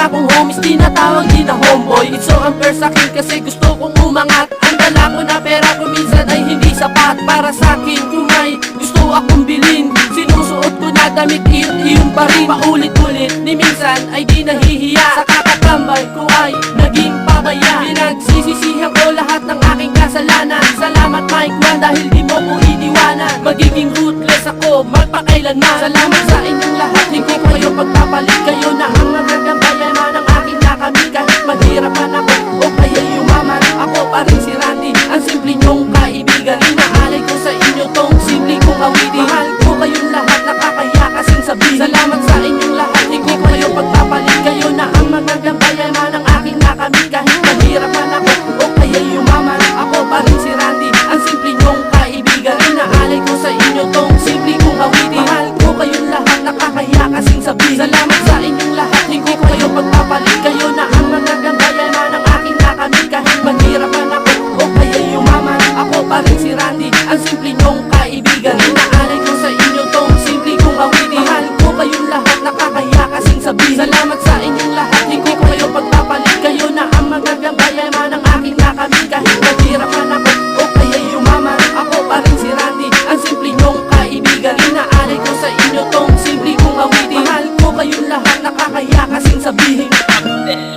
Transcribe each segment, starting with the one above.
na akong homies, tinatawag di na homeboy. It's so unfair sa'kin kasi gusto kong umangat. Ang dala ko na pera ko minsan ay hindi sapat para sa'kin. Kung may gusto akong bilhin, sinusuot ko na damit iyon pa rin. Paulit-ulit, ni minsan ay di nahihiya. Sa kakatambay ko ay naging pabaya. Pinagsisisihan ko lahat ng aking kasalanan. Salamat Mike Man dahil di mo ko iniwanan. Magiging ruthless ako magpakailanman. Salamat sa inyong lahat, hindi ko kayo pagpapalit. Kayo na ang nagagambayan ng aking nakamit. Kahit maghirapan ako o kaya yumaman, ako pa rin si Randy, ang simple nyong kaibigan. Inaalay ko sa inyo tong simple kong awitin. Mahal ko kayong lahat, nakakaya kasing sabihin. Salamat sa inyong lahat, hindi ko kayo pagpapalit. Kayo na ang nagagambayan ng aking nakamit. Kahit maghirapan ako o kaya yumaman, ako pa rin si Randy, ang simple nyong kaibigan. Inaalay ko sa inyo tong simple kong awitin. Mahal ko kayong lahat, nakakaya kasing sabihin. Salamat sa inyong lahat, hindi ko kayo pagpapalit. Kayo na ang nagagambayan ng aking nakamit. Kahit maghirapan ako o kaya yumaman, ako pa rin si Randy, ang simple nyong kaibigan. Inaalay ko sa inyo tong simple kong awitin. Mahal ko kayong lahat, nakakaya kasing sabihin. Salamat sa inyong lahat, hindi ko kayo pagpapalit. Kayo na ang magagambayan ng aking nakamit. Kahit maghirapan ako o kaya yumaman, ako pa rin si Randy, ang simple nyong kaibigan. Inaalay ko sa inyo tong simple kong awitin. Mahal ko kayong lahat, nakakaya kasing sabihin.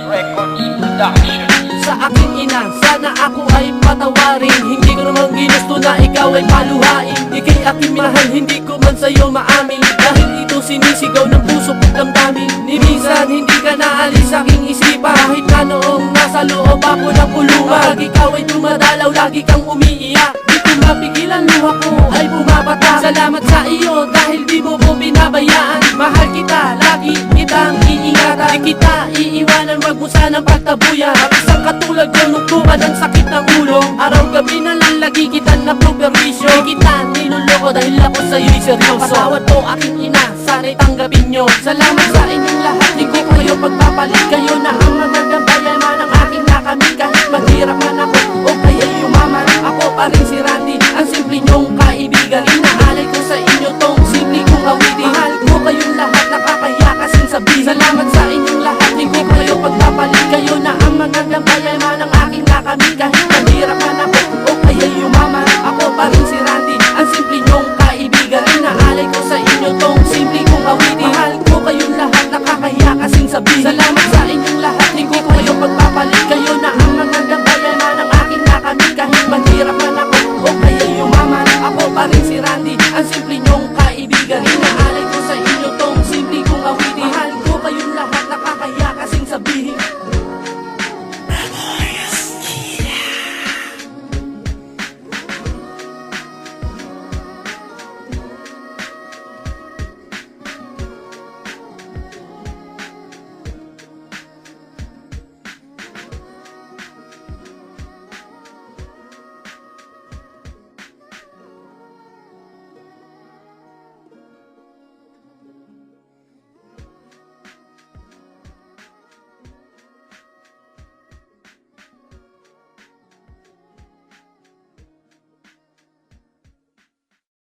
Records Production. Sa aking ina, sana ako ay patawarin. Hindi ko naman ginusto na ikaw ay paluhain. Ika'y aking minahal, hindi ko man sa'yo maamin. Dahil ito sinisigaw ng puso ko't damdamin. Ni minsan hindi ka naalis sa aking isipan. Kahit na noong nasa loob ako ng kulungan. Pag ikaw ay dumadalaw, lagi kang umiiyak. Di ko mapigilan, luha ko ay bumabata. Salamat sa iyo dahil di mo ko binabayaan. Mahal kita, lagi kitang iingatan. Di kita iiwanan, wag mo sanang pagtabuyan. Isang katulad yung nugtukan ng sakit ng ulo. Araw-gabi na lang lagi kita na properwisyo. Di kita niloloko dahil ako sa'yo'y seryoso. Patawad po aking ina, sana'y tanggapin nyo. Salamat sa inyong lahat, di ko kayo pagpapalit. Kayo na ang magagambayan ng aking nakamit. Kahit maghirapan ako o kaya yumaman, ako pa rin si Randy, ang simple nyong kaibigan. Inaalay ko sa inyo tong simple kong awitin. Mahal ko kayong lahat, nakakaya kasing sabihin. Salamat sa inyong lahat, di ko kayo pagpapalit. Kayo na ang magagambayan ng aking nakamit. Kahit